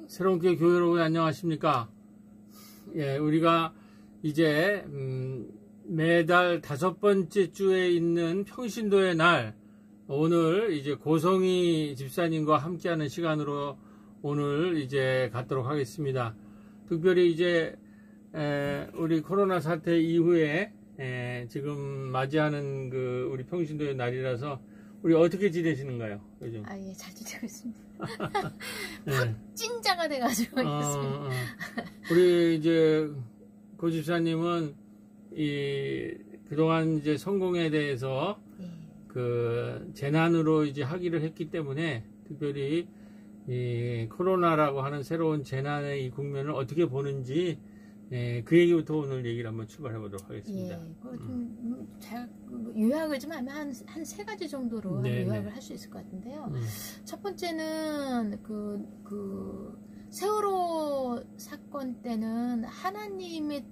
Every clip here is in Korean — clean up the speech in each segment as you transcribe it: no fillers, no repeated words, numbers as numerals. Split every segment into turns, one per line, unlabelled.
새로운 교회 여러분 안녕하십니까? 예, 우리가 이제 매달 5번째 주에 있는 평신도의 날, 오늘 이제 고성희 집사님과 함께하는 시간으로 오늘 이제 갖도록 하겠습니다. 특별히 이제 우리 코로나 사태 이후에 지금 맞이하는 그 우리 평신도의 날이라서 우리 어떻게 지내시는가요, 요즘?
예, 잘 지내고 있습니다.
네.
찐자가 돼가지고 있습니다.
우리 이제 고 집사님은 그동안 이제 성공에 대해서 그 재난으로 이제 하기를 했기 때문에 특별히 이 코로나라고 하는 새로운 재난의 이 국면을 어떻게 보는지 그 얘기부터 오늘 얘기를 한번 출발해 보도록 하겠습니다.
요약을 좀 하면 한 3가지 정도로 요약을 할 수 있을 것 같은데요. 첫 번째는 세월호 사건 때는 하나님의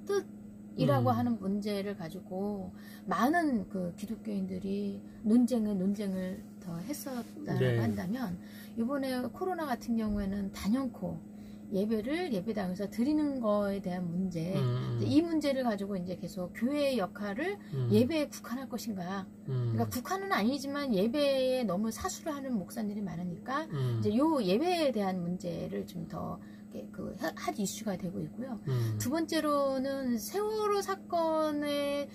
뜻이라고 하는 문제를 가지고 많은 그 기독교인들이 논쟁을 더 했었다고 한다면, 이번에 코로나 같은 경우에는 단연코 예배당에서 드리는 거에 대한 문제, 이 문제를 가지고 이제 계속 교회의 역할을 예배에 국한할 것인가. 그러니까 국한은 아니지만 예배에 너무 사수를 하는 목사님들이 많으니까 이제 요 예배에 대한 문제를 좀 더 핫 이슈가 되고 있고요. 두 번째로는 세월호 사건에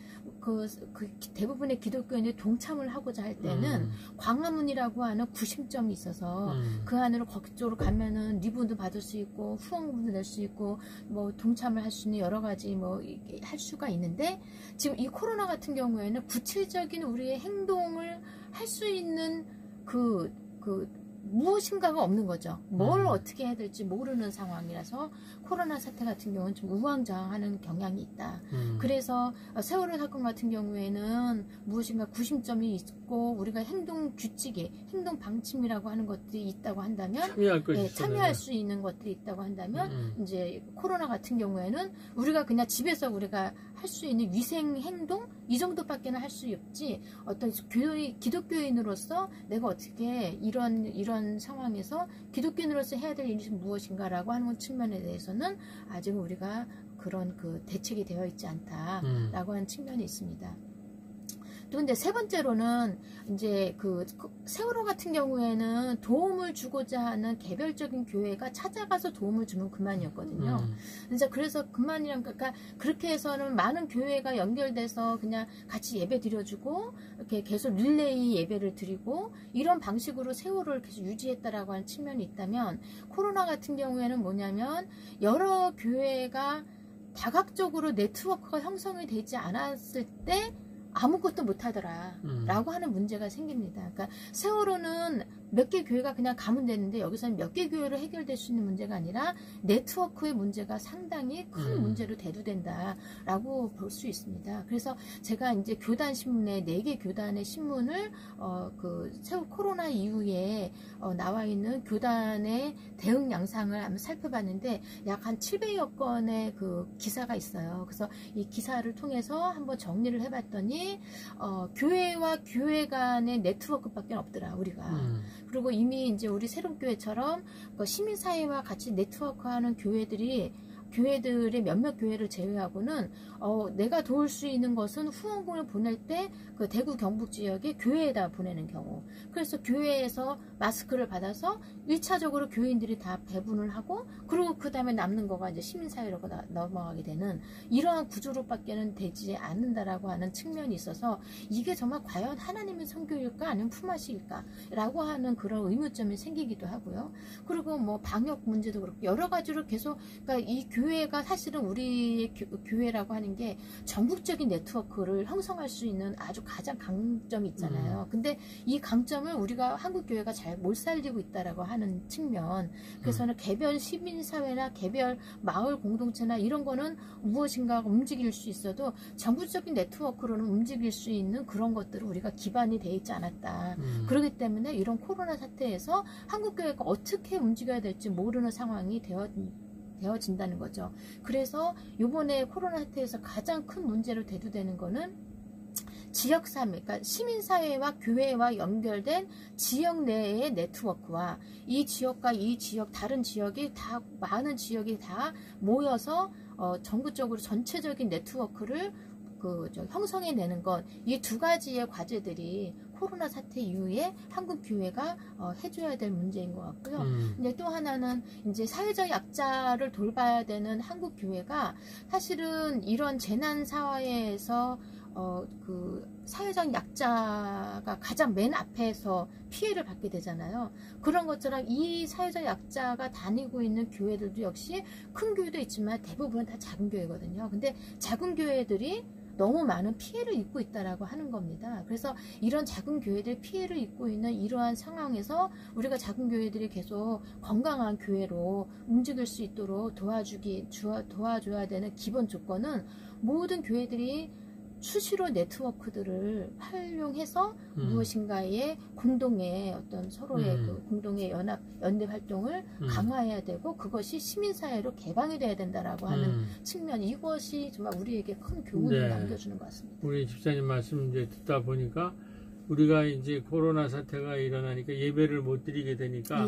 대부분의 기독교인이 동참을 하고자 할 때는 광화문이라고 하는 구심점이 있어서 그 안으로 거쪽으로 가면은 리본도 받을 수 있고 후원금도 낼 수 있고 뭐 동참을 할 수 있는 여러 가지 뭐 할 수가 있는데, 지금 이 코로나 같은 경우에는 구체적인 우리의 행동을 할 수 있는 무엇인가가 없는 거죠. 뭘 어떻게 해야 될지 모르는 상황이라서 코로나 사태 같은 경우는 좀 우왕좌왕하는 경향이 있다. 그래서 세월호 사건 같은 경우에는 무엇인가 구심점이 있고 우리가 행동 규칙이, 행동 방침이라고 하는 것들이 있다고 한다면, 참여할 수 있는 것들이 있다고 한다면, 이제 코로나 같은 경우에는 우리가 그냥 집에서 우리가 할 수 있는 위생 행동 이 정도밖에는 할 수 없지, 어떤 기독교인으로서 내가 어떻게 이런 상황에서 기독교인으로서 해야 될 일이 무엇인가라고 하는 측면에 대해서는 아직 우리가 그런 대책이 되어 있지 않다라고 하는 측면이 있습니다. 또 근데 세 번째로는 이제 세월호 같은 경우에는 도움을 주고자 하는 개별적인 교회가 찾아가서 도움을 주면 그만이었거든요. 그래서 그만이니까 그렇게 해서는 많은 교회가 연결돼서 그냥 같이 예배 드려주고 이렇게 계속 릴레이 예배를 드리고 이런 방식으로 세월호를 계속 유지했다라고 하는 측면이 있다면, 코로나 같은 경우에는 뭐냐면 여러 교회가 다각적으로 네트워크가 형성이 되지 않았을 때 아무것도 못하더라 라고 하는 문제가 생깁니다. 그러니까 세월호는 몇 개 교회가 그냥 가면 되는데, 여기서는 몇 개 교회로 해결될 수 있는 문제가 아니라 네트워크의 문제가 상당히 큰 문제로 대두된다라고 볼 수 있습니다. 그래서 제가 이제 교단 신문에 4개 교단의 신문을 코로나 이후에 나와 있는 교단의 대응 양상을 한번 살펴봤는데, 약 한 700여 건의 기사가 있어요. 그래서 이 기사를 통해서 한번 정리를 해봤더니 교회와 교회 간의 네트워크밖에 없더라, 우리가. 그리고 이미 이제 우리 새롬교회처럼 시민사회와 같이 네트워크하는 교회들의 몇몇 교회를 제외하고는 내가 도울 수 있는 것은 후원금을 보낼 때 대구 경북 지역의 교회에다 보내는 경우, 그래서 교회에서 마스크를 받아서 1차적으로 교인들이 다 배분을 하고, 그리고 그 다음에 남는 거가 이제 시민사회로 넘어가게 되는 이러한 구조로밖에는 되지 않는다라고 하는 측면이 있어서, 이게 정말 과연 하나님의 선교일까 아니면 품앗이일까 라고 하는 그런 의문점이 생기기도 하고요. 그리고 뭐 방역 문제도 그렇고 여러 가지로 계속, 그러니까 이 교회가 사실은 우리의 교회라고 하는 게 전국적인 네트워크를 형성할 수 있는 아주 가장 강점이 있잖아요. 근데 이 강점을 우리가 한국 교회가 잘 못 살리고 있다라고 하는 측면, 그래서는 개별 시민사회나 개별 마을 공동체나 이런 거는 무엇인가 움직일 수 있어도 전국적인 네트워크로는 움직일 수 있는 그런 것들을 우리가 기반이 돼 있지 않았다. 그렇기 때문에 이런 코로나 사태에서 한국 교회가 어떻게 움직여야 될지 모르는 상황이 되어진다는 거죠. 그래서 이번에 코로나 사태에서 가장 큰 문제로 대두되는 거는 그러니까 시민사회와 교회와 연결된 지역 내의 네트워크와 이 지역과 이 지역, 다른 지역이 다, 많은 지역이 다 모여서 전국적으로 전체적인 네트워크를 형성해내는 것, 이 두 가지의 과제들이 코로나 사태 이후에 한국 교회가 해줘야 될 문제인 것 같고요. 이제 또 하나는 이제 사회적 약자를 돌봐야 되는 한국 교회가 사실은 이런 재난 사회에서 사회적 약자가 가장 맨 앞에서 피해를 받게 되잖아요. 그런 것처럼 이 사회적 약자가 다니고 있는 교회들도 역시 큰 교회도 있지만 대부분은 다 작은 교회거든요. 근데 작은 교회들이 너무 많은 피해를 입고 있다라고 하는 겁니다. 그래서 이런 작은 교회들이 피해를 입고 있는 이러한 상황에서 우리가 작은 교회들이 계속 건강한 교회로 움직일 수 있도록 도와줘야 되는 기본 조건은 모든 교회들이 수시로 네트워크들을 활용해서 무엇인가의 공동의 어떤 서로의 공동의 연대 활동을 강화해야 되고 그것이 시민사회로 개방이 돼야 된다라고 하는 측면, 이것이 정말 우리에게 큰 교훈을 남겨주는 것 같습니다.
우리 집사님 말씀 이제 듣다 보니까 우리가 이제 코로나 사태가 일어나니까 예배를 못 드리게 되니까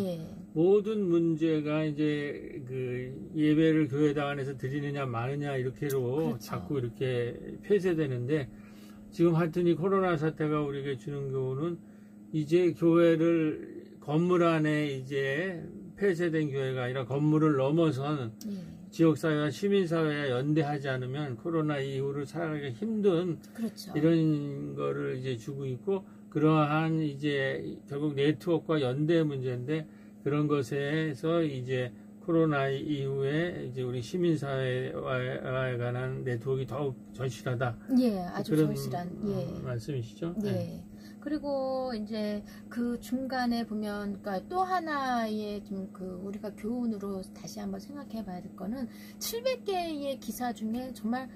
모든 문제가 이제 그 예배를 교회당 안에서 드리느냐 마느냐 이렇게로
그렇죠.
자꾸 이렇게 폐쇄되는데, 지금 하여튼 이 코로나 사태가 우리에게 주는 교훈은 이제 교회를 건물 안에 이제 폐쇄된 교회가 아니라 건물을 넘어선 지역사회와 시민사회와 연대하지 않으면 코로나 이후를 살아가기가 힘든
그렇죠.
이런 거를 이제 주고 있고, 그러한 이제 결국 네트워크와 연대 문제인데, 그런 것에서 이제 코로나 이후에 이제 우리 시민사회에 관한 네트워크가 더욱 절실하다.
아주
그런
절실한
말씀이시죠?
그리고 이제 그 중간에 보면, 그러니까 또 하나의 좀 우리가 교훈으로 다시 한번 생각해 봐야 될 거는 700개의 기사 중에 정말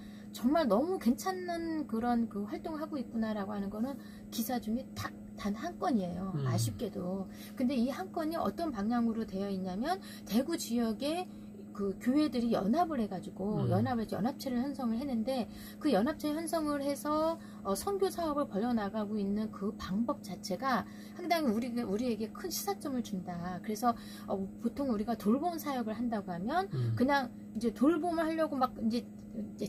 너무 괜찮은 그런 활동을 하고 있구나라고 하는 거는 기사 중에 단 한 건이에요. 아쉽게도. 근데 이 한 건이 어떤 방향으로 되어 있냐면, 대구 지역에 그 교회들이 연합을 해가지고 연합체를 형성을 했는데, 그 연합체 형성을 해서 선교 사업을 벌여나가고 있는 그 방법 자체가 상당히 우리에게 큰 시사점을 준다. 그래서 보통 우리가 돌봄 사역을 한다고 하면 그냥 이제 돌봄을 하려고 막 이제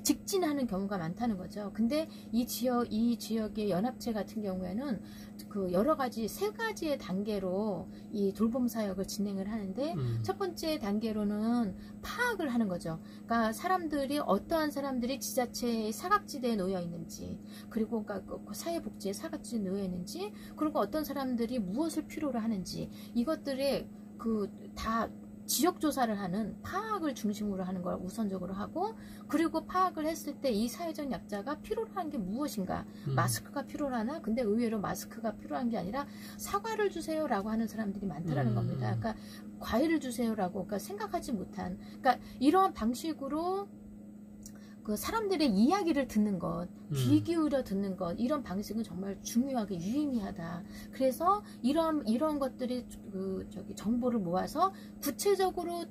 직진하는 경우가 많다는 거죠. 근데 이 지역의 연합체 같은 경우에는 그 여러 가지 3가지의 단계로 이 돌봄 사역을 진행을 하는데, 첫 번째 단계로는 파악을 하는 거죠. 그러니까 어떠한 사람들이 지자체의 사각지대에 놓여 있는지, 그리고 그러니까 사회복지의 사각지대에 놓여 있는지, 그리고 어떤 사람들이 무엇을 필요로 하는지, 이것들의 다 지역조사를 하는, 파악을 중심으로 하는 걸 우선적으로 하고, 그리고 파악을 했을 때 이 사회적 약자가 필요로 한 게 무엇인가, 마스크가 필요하나? 근데 의외로 마스크가 필요한 게 아니라 사과를 주세요라고 하는 사람들이 많다라는 겁니다. 그러니까 과일을 주세요라고, 그러니까 생각하지 못한, 그러니까 이런 방식으로 그 사람들의 이야기를 듣는 것, 귀 기울여 듣는 것, 이런 방식은 정말 중요하게 유의미하다. 그래서 이런 것들이 정보를 모아서 구체적으로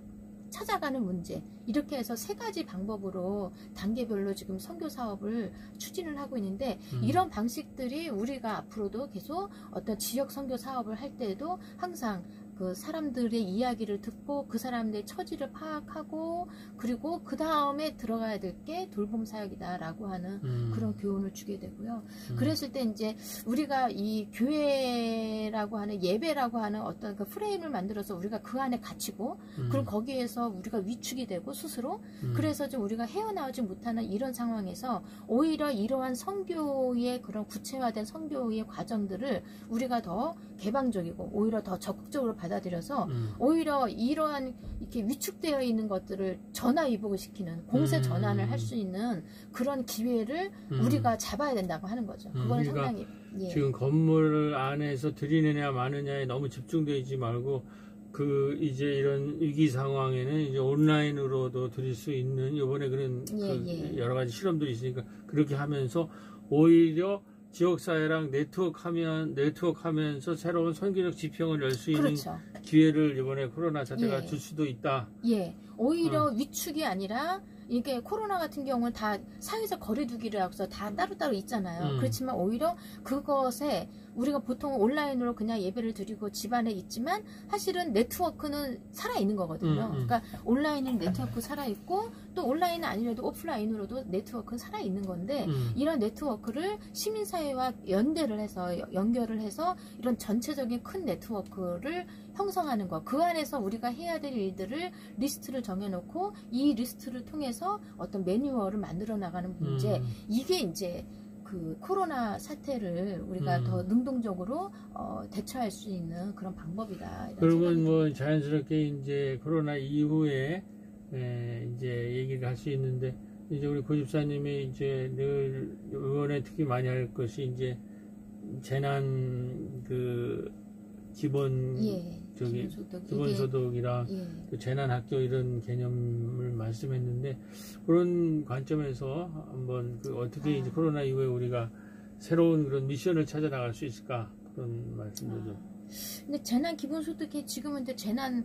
찾아가는 문제, 이렇게 해서 3가지 방법으로 단계별로 지금 선교 사업을 추진을 하고 있는데, 이런 방식들이 우리가 앞으로도 계속 어떤 지역 선교 사업을 할 때에도 항상 그 사람들의 이야기를 듣고 그 사람들의 처지를 파악하고, 그리고 그 다음에 들어가야 될 게 돌봄 사역이다라고 하는 그런 교훈을 주게 되고요. 그랬을 때 이제 우리가 이 교회라고 하는, 예배라고 하는 어떤 그 프레임을 만들어서 우리가 그 안에 갇히고, 그리고 거기에서 우리가 위축이 되고 스스로, 그래서 좀 우리가 헤어나오지 못하는 이런 상황에서 오히려 이러한 선교의 그런 구체화된 선교의 과정들을 우리가 더 개방적이고 오히려 더 적극적으로 받아들여서 오히려 이러한 이렇게 위축되어 있는 것들을 전화위복을 시키는, 공세 전환을 할 수 있는 그런 기회를 우리가 잡아야 된다고 하는 거죠. 그거는 상당히
지금 건물 안에서 드리느냐 마느냐에 너무 집중되어 있지 말고, 이제 이런 위기 상황에는 이제 온라인으로도 드릴 수 있는, 이번에 그런 여러 가지 실험들이 있으니까 그렇게 하면서 오히려 지역사회랑 네트워크하면서 새로운 선교적 지평을 열 수 있는 기회를 이번에 코로나 사태가 줄 수도 있다.
오히려 위축이 아니라 이게 코로나 같은 경우는 다 사회적 거리두기를 해서 다 따로따로 있잖아요. 그렇지만 오히려 그것에 우리가 보통 온라인으로 그냥 예배를 드리고 집안에 있지만 사실은 네트워크는 살아있는 거거든요. 그러니까 온라인은 네트워크 살아있고 또 온라인은 아니라도 오프라인으로도 네트워크는 살아있는 건데 이런 네트워크를 시민사회와 연결을 해서 이런 전체적인 큰 네트워크를 형성하는 것. 그 안에서 우리가 해야 될 일들을 리스트를 정해놓고 이 리스트를 통해서 어떤 매뉴얼을 만들어 나가는 문제. 이게 이제 그 코로나 사태를 우리가 더 능동적으로 대처할 수 있는 그런 방법이다.
그러면 뭐 자연스럽게 이제 코로나 이후에 이제 얘기를 할 수 있는데 이제 우리 고집사님이 이제 늘 이번에 특히 많이 할 것이 이제 재난 그 기본 기본소득이랑 또 재난학교 이런 개념을 말씀했는데 그런 관점에서 한번 그 어떻게 이제 코로나 이후에 우리가 새로운 그런 미션을 찾아 나갈 수 있을까 그런 말씀도 좀.
근데 재난 기본소득이 지금은 이제 재난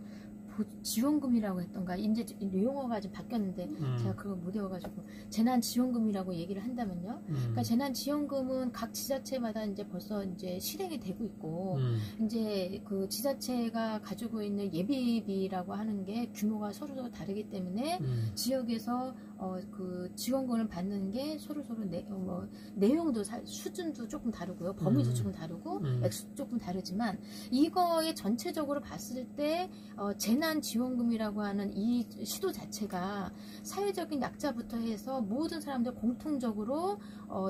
지원금이라고 했던가 이제 용어가 좀 바뀌었는데 제가 그걸 못 외워가지고 재난지원금이라고 얘기를 한다면요. 그러니까 재난지원금은 각 지자체마다 이제 벌써 이제 실행이 되고 있고 이제 그 지자체가 가지고 있는 예비비라고 하는 게 규모가 서로 다르기 때문에 지역에서 그 지원금을 받는 게 서로 내용도 수준도 조금 다르고요, 범위도 조금 다르고 액수도 조금 다르지만 이거에 전체적으로 봤을 때 재난지원금이라고 하는 이 시도 자체가 사회적인 약자부터 해서 모든 사람들 공통적으로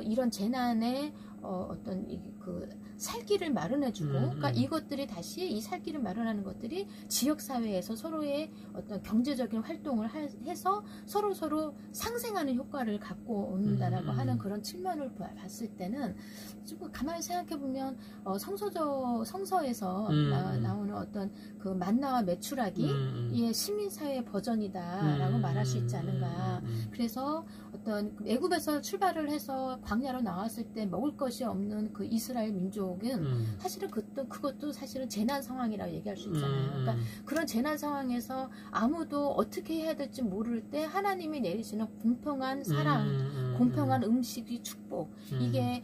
이런 재난에 어떤 그 살길을 마련해주고, 그러니까 이것들이 다시 이 살길을 마련하는 것들이 지역 사회에서 서로의 어떤 경제적인 활동을 해서 서로 상생하는 효과를 갖고 온다라고 하는 그런 측면을 봤을 때는 좀 가만히 생각해 보면 성서에서 나오는 어떤 그 만나와 메추라기 예, 시민사회 버전이다라고 말할 수 있지 않은가. 그래서 어떤 애굽에서 출발을 해서 광야로 나왔을 때 먹을 것이 없는 그 이스라엘 민족은 사실은 그것도 사실은 재난 상황이라고 얘기할 수 있잖아요. 그러니까 그런 재난 상황에서 아무도 어떻게 해야 될지 모를 때 하나님이 내리시는 공평한 사랑, 공평한 음식이 축복. 이게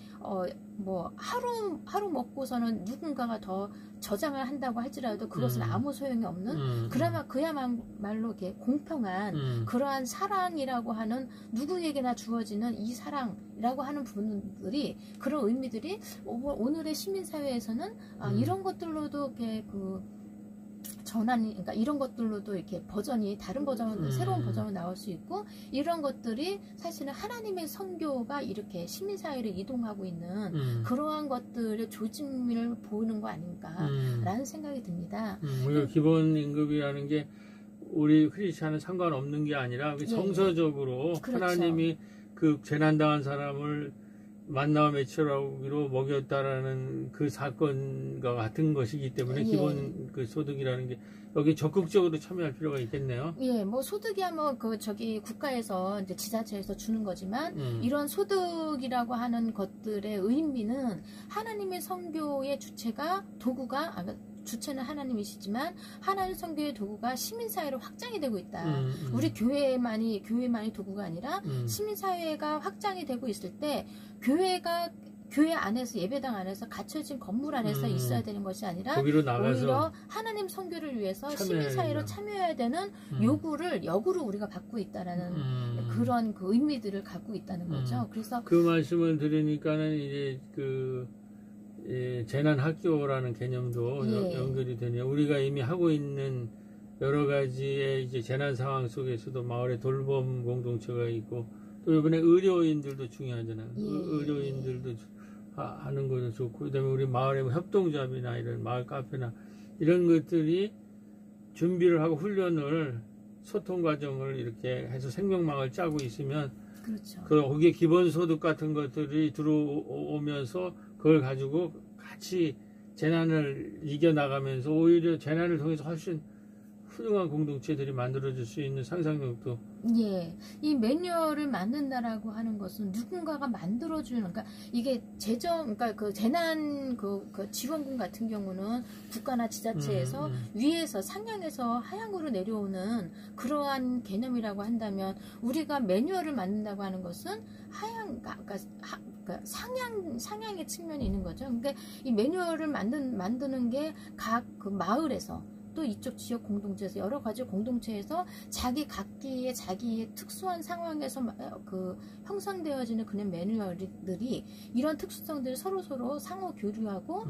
뭐 하루 먹고서는 누군가가 더 저장을 한다고 할지라도 그것은 아무 소용이 없는 그야말로 이렇게 공평한 그러한 사랑이라고 하는 누구에게나 주어지는 이 사랑이라고 하는 부분들이 그런 의미들이 오늘의 시민사회에서는 이런 것들로도 이렇게 그러니까 이런 것들로도 이렇게 버전이 다른 버전, 새로운 버전으로 나올 수 있고 이런 것들이 사실은 하나님의 선교가 이렇게 시민사회를 이동하고 있는 그러한 것들의 조짐을 보이는 거 아닌가라는 생각이 듭니다.
우리가 기본임금이라는 게 우리 크리스찬은 상관없는 게 아니라 정서적으로 그렇죠. 하나님이 그 재난당한 사람을 만나와 메추라기로 먹였다라는 그 사건과 같은 것이기 때문에 기본 그 소득이라는 게 여기 적극적으로 참여할 필요가 있겠네요.
예, 뭐 소득이야 뭐 국가에서 이제 지자체에서 주는 거지만 이런 소득이라고 하는 것들의 의미는 하나님의 선교의 주체는 하나님이시지만 하나님 선교의 도구가 시민사회로 확장이 되고 있다. 우리 교회만이 도구가 아니라 시민사회가 확장이 되고 있을 때 교회 안에서 예배당 안에서 갇혀진 건물 안에서 있어야 되는 것이 아니라 오히려 하나님 선교를 위해서 시민사회로 참여해야 되는 역으로 우리가 받고 있다라는 그런 그 의미들을 갖고 있다는 거죠. 그래서
그 말씀을 들으니까는 이제 재난학교라는 개념도 연결이 되네요. 우리가 이미 하고 있는 여러 가지의 이제 재난 상황 속에서도 마을에 돌봄 공동체가 있고 또 이번에 의료인들도 중요하잖아요. 의료인들도 하는 것도 좋고 그다음에 우리 마을에 협동조합이나 이런 마을 카페나 이런 것들이 준비를 하고 훈련을 소통 과정을 이렇게 해서 생명망을 짜고 있으면
그렇죠.
거기에 기본소득 같은 것들이 들어오면서 그걸 가지고 같이 재난을 이겨나가면서 오히려 재난을 통해서 훨씬 훌륭한 공동체들이 만들어질 수 있는 상상력도.
예, 이 매뉴얼을 만든다라고 하는 것은 누군가가 만들어주는, 그러니까 이게 그러니까 그 재난 그 지원금 같은 경우는 국가나 지자체에서 위에서 상향에서 하향으로 내려오는 그러한 개념이라고 한다면, 우리가 매뉴얼을 만든다고 하는 것은 그러니까 상향의 측면이 있는 거죠. 그러니까 이 매뉴얼을 만드는 게 각 그 마을에서 또 이쪽 지역 공동체에서 여러 가지 공동체에서 각기의 자기의 특수한 상황에서 그 형성되어지는 그런 매뉴얼들이 이런 특수성들을 서로 서로 교류하고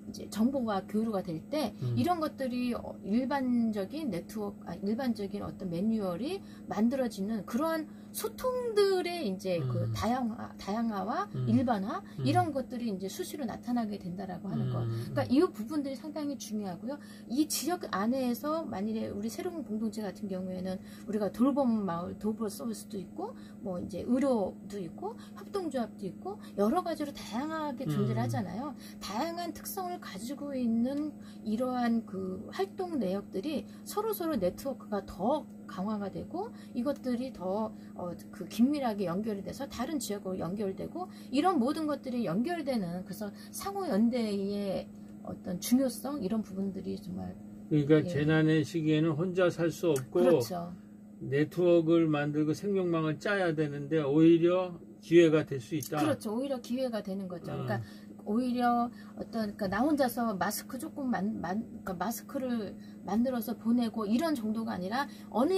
이제 정보가 교류가 될 때 이런 것들이 일반적인 일반적인 어떤 매뉴얼이 만들어지는 그러한 소통들의 이제 그 다양화와 일반화 이런 것들이 이제 수시로 나타나게 된다라고 하는 것. 그러니까 이 부분들이 상당히 중요하고요. 이 지역 안에서 만일에 우리 새로운 공동체 같은 경우에는 우리가 돌봄 서비스도 있고 뭐 이제 의료도 있고 협동조합도 있고 여러 가지로 다양하게 존재를 하잖아요. 다양한 특성을 가지고 있는 이러한 그 활동 내역들이 서로 네트워크가 더 강화가 되고 이것들이 더 그 긴밀하게 연결이 돼서 다른 지역으로 연결되고 이런 모든 것들이 연결되는, 그래서 상호 연대의 어떤 중요성 이런 부분들이 정말,
그러니까 재난의 시기에는 혼자 살 수 없고
그렇죠.
네트워크를 만들고 생명망을 짜야 되는데 오히려 기회가 될 수 있다.
그렇죠. 오히려 기회가 되는 거죠. 그러니까 오히려 그러니까 나 혼자서 마스크 조금 그러니까 마스크를 만들어서 보내고 이런 정도가 아니라 어느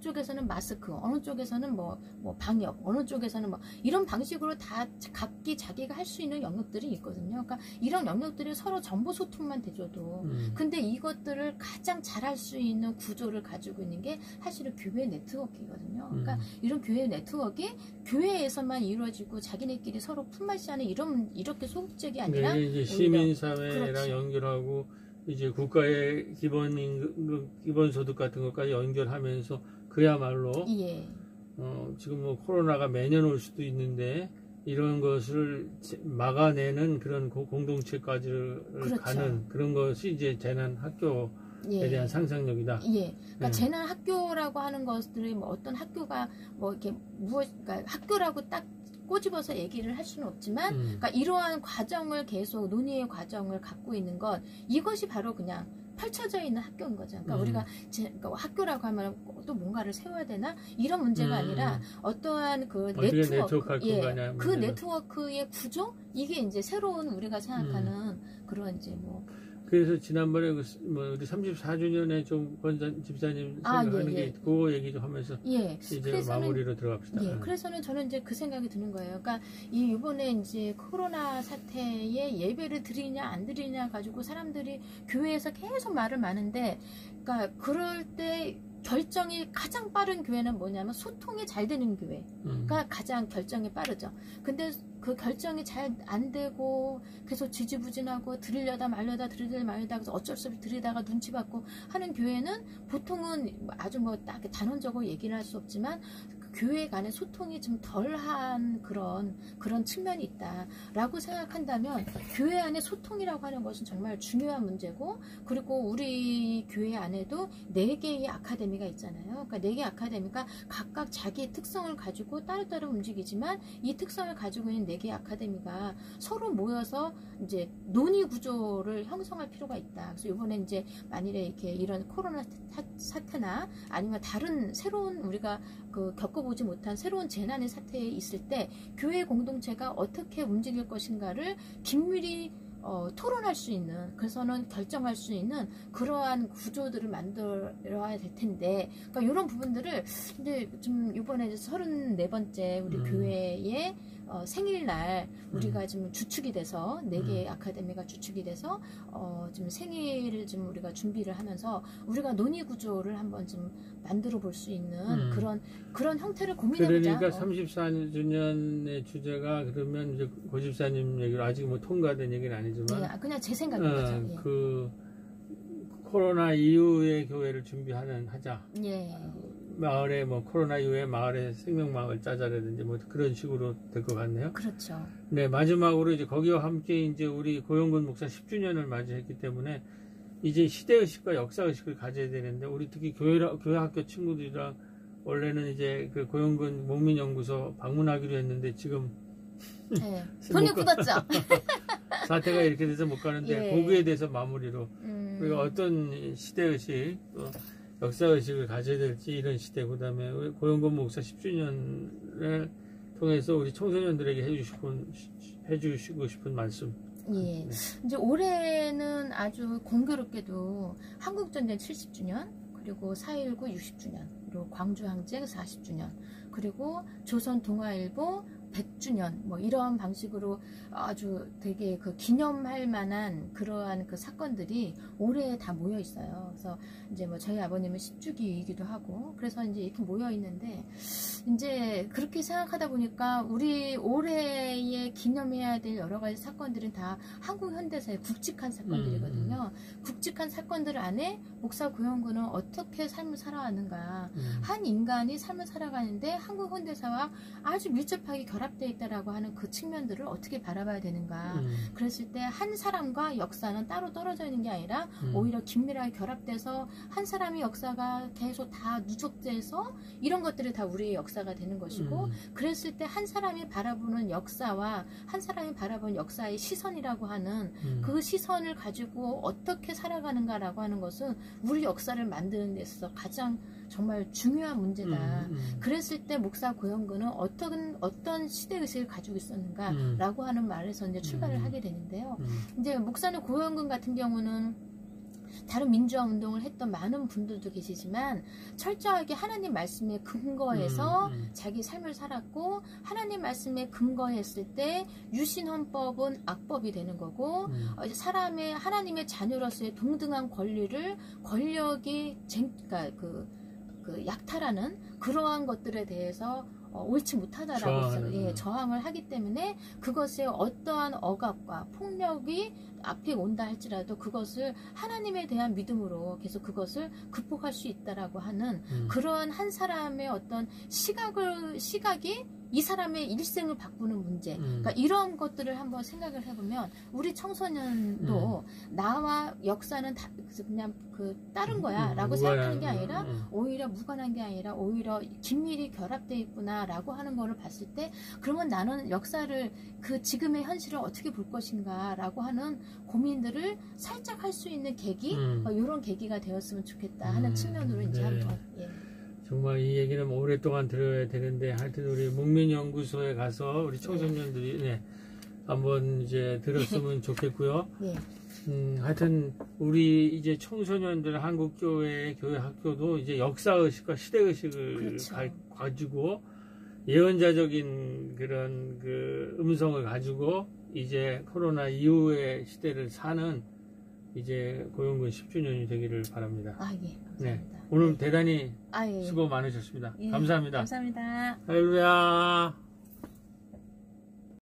쪽에서는 마스크, 어느 쪽에서는 뭐 방역, 어느 쪽에서는 뭐 이런 방식으로 다 각기 자기가 할 수 있는 영역들이 있거든요. 그러니까 이런 영역들이 서로 정보 소통만 돼줘도 근데 이것들을 가장 잘할 수 있는 구조를 가지고 있는 게 사실은 교회 네트워크이거든요. 그러니까 이런 교회 네트워크가 교회에서만 이루어지고 자기네끼리 서로 품앗이하는 이렇게 소극적이 아니라
이제 시민사회랑
그렇죠.
연결하고 이제 국가의 기본소득 같은 것까지 연결하면서 그야말로 지금 뭐 코로나가 매년 올 수도 있는데 이런 것을 막아내는 그런 공동체까지를
그렇죠. 가는
그런 것이 이제 재난 학교에 대한 상상력이다.
그러니까 재난 학교라고 하는 것들이 뭐 어떤 학교가 뭐 이렇게 그러니까 학교라고 딱 꼬집어서 얘기를 할 수는 없지만, 그러니까 이러한 과정을 계속 논의의 과정을 갖고 있는 것, 이것이 바로 그냥 펼쳐져 있는 학교인 거죠. 그러니까 우리가 그러니까 학교라고 하면 또 뭔가를 세워야 되나 이런 문제가 아니라 어떠한 그 네트워크, 그 네트워크의 구조, 이게 이제 새로운 우리가 생각하는 그런 이제 뭐.
그래서 지난번에 우리 34주년에 좀 권전 집사님 생각하는 게 있고 얘기 좀 하면서 이제 마무리로 들어갑시다.
그래서는 저는 이제 그 생각이 드는 거예요. 그러니까 이번에 이제 코로나 사태에 예배를 드리냐 안 드리냐 가지고 사람들이 교회에서 계속 말을 많은데, 그러니까 그럴 때 결정이 가장 빠른 교회는 뭐냐면 소통이 잘 되는 교회가 가장 결정이 빠르죠. 근데 그 결정이 잘 안 되고 계속 지지부진하고 들으려다 말려다 그래서 어쩔 수 없이 들이다가 눈치 받고 하는 교회는 보통은 아주 뭐 딱 단언적으로 얘기를 할 수 없지만 교회 간의 소통이 좀 덜한 그런 측면이 있다라고 생각한다면, 교회 안의 소통이라고 하는 것은 정말 중요한 문제고, 그리고 우리 교회 안에도 4개의 아카데미가 있잖아요. 그러니까 4개의 아카데미가 각각 자기의 특성을 가지고 따로따로 움직이지만 이 특성을 가지고 있는 4개의 아카데미가 서로 모여서 이제 논의 구조를 형성할 필요가 있다. 그래서 이번에 이제 만일에 이렇게 이런 코로나 사태나 아니면 다른 새로운 우리가 겪어보지 못한 새로운 재난의 사태에 있을 때 교회 공동체가 어떻게 움직일 것인가를 긴밀히 토론할 수 있는, 그래서는 결정할 수 있는 그러한 구조들을 만들어야 될 텐데, 그러니까 이런 부분들을 근데 좀 이번에 34번째 우리 교회의 생일날 우리가 지금 주축이 돼서 4개의 아카데미가 주축이 돼서 지금 생일을 좀 우리가 준비를 하면서 우리가 논의 구조를 한번 좀 만들어 볼 수 있는 그런 형태를 고민해보자.
그러니까 34주년의 주제가 그러면 이제 고 집사님 얘기로 아직 뭐 통과된 얘기는 아니지만
그냥 제 생각입니다.
그 코로나 이후의 교회를 하자. 마을에 뭐 코로나 이후에 마을에 생명망을 짜자라든지 뭐 그런 식으로 될 것 같네요.
그렇죠.
네, 마지막으로 이제 거기와 함께 이제 우리 고영근 목사 10주년을 맞이했기 때문에 이제 시대의식과 역사의식을 가져야 되는데, 우리 특히 교회학교 친구들이랑 원래는 이제 그 고영근 목민연구소 방문하기로 했는데, 지금
네. 돈이 굳었죠.
사태가 이렇게 돼서 못 가는데,
예.
거기에 대해서 마무리로 우리가 어떤 시대의식, 또 역사의식을 가져야 될지, 이런 시대, 그 다음에 고영근 목사 10주년을 통해서 우리 청소년들에게 해주시고 싶은 말씀.
예.
네.
이제 올해는 아주 공교롭게도 한국전쟁 70주년, 그리고 4.19 60주년, 그리고 광주항쟁 40주년, 그리고 조선동아일보 100주년, 뭐 이런 방식으로 아주 되게 그 기념할 만한 그러한 그 사건들이 올해 다 모여 있어요. 그래서 이제 뭐 저희 아버님은 10주기이기도 하고, 그래서 이제 이렇게 모여 있는데, 이제 그렇게 생각하다 보니까 우리 올해에 기념해야 될 여러 가지 사건들은 다 한국 현대사의 굵직한 사건들이거든요. 굵직한 사건들 안에 목사 고영근은 어떻게 삶을 살아왔는가, 한 인간이 삶을 살아가는데 한국 현대사와 아주 밀접하게 결합되어 있다라고 하는 그 측면들을 어떻게 바라봐야 되는가. 그랬을 때 한 사람과 역사는 따로 떨어져 있는 게 아니라 오히려 긴밀하게 결합돼서 한 사람의 역사가 계속 다 누적돼서 이런 것들이 다 우리의 역사가 되는 것이고, 그랬을 때 한 사람이 바라보는 역사와 한 사람이 바라보는 역사의 시선이라고 하는 그 시선을 가지고 어떻게 살아가는가라고 하는 것은 우리 역사를 만드는 데 있어서 가장 정말 중요한 문제다. 그랬을 때 목사 고영근은 어떤 시대의식을 가지고 있었는가라고 하는 말에서 이제 출발을 하게 되는데요. 이제 목사는 고영근 같은 경우는 다른 민주화 운동을 했던 많은 분들도 계시지만 철저하게 하나님 말씀에 근거해서 자기 삶을 살았고, 하나님 말씀에 근거했을 때 유신헌법은 악법이 되는 거고, 사람의 하나님의 자녀로서의 동등한 권력이 그러니까 그 약탈하는 그러한 것들에 대해서 옳지 못하다라고 저항을 하기 때문에 그것에 어떠한 억압과 폭력이 앞에 온다 할지라도 그것을 하나님에 대한 믿음으로 계속 그것을 극복할 수 있다라고 하는 그러한 한 사람의 어떤 시각이 이 사람의 일생을 바꾸는 문제, 그러니까 이런 것들을 한번 생각을 해보면 우리 청소년도 나와 역사는 다 그냥 다른 거야 라고 생각하는 게 아니라 오히려 무관한 게 아니라 오히려 긴밀히 결합되어 있구나 라고 하는 거를 봤을 때, 그러면 나는 역사를 그 지금의 현실을 어떻게 볼 것인가 라고 하는 고민들을 살짝 할 수 있는 계기, 이런 계기가 되었으면 좋겠다 하는 측면으로 이제 한번
정말 이 얘기는 오랫동안 들어야 되는데, 하여튼 우리 목민연구소에 가서 우리 청소년들이 한번 이제 들었으면 좋겠고요. 하여튼 우리 이제 청소년들 한국교회 교회학교도 이제 역사의식과 시대의식을 가지고 예언자적인 그런 그 음성을 가지고 이제 코로나 이후의 시대를 사는 이제 고영근 10주년이 되기를 바랍니다.
감사합니다.
오늘 대단히 수고 많으셨습니다. 감사합니다.
감사합니다.
할렐루야.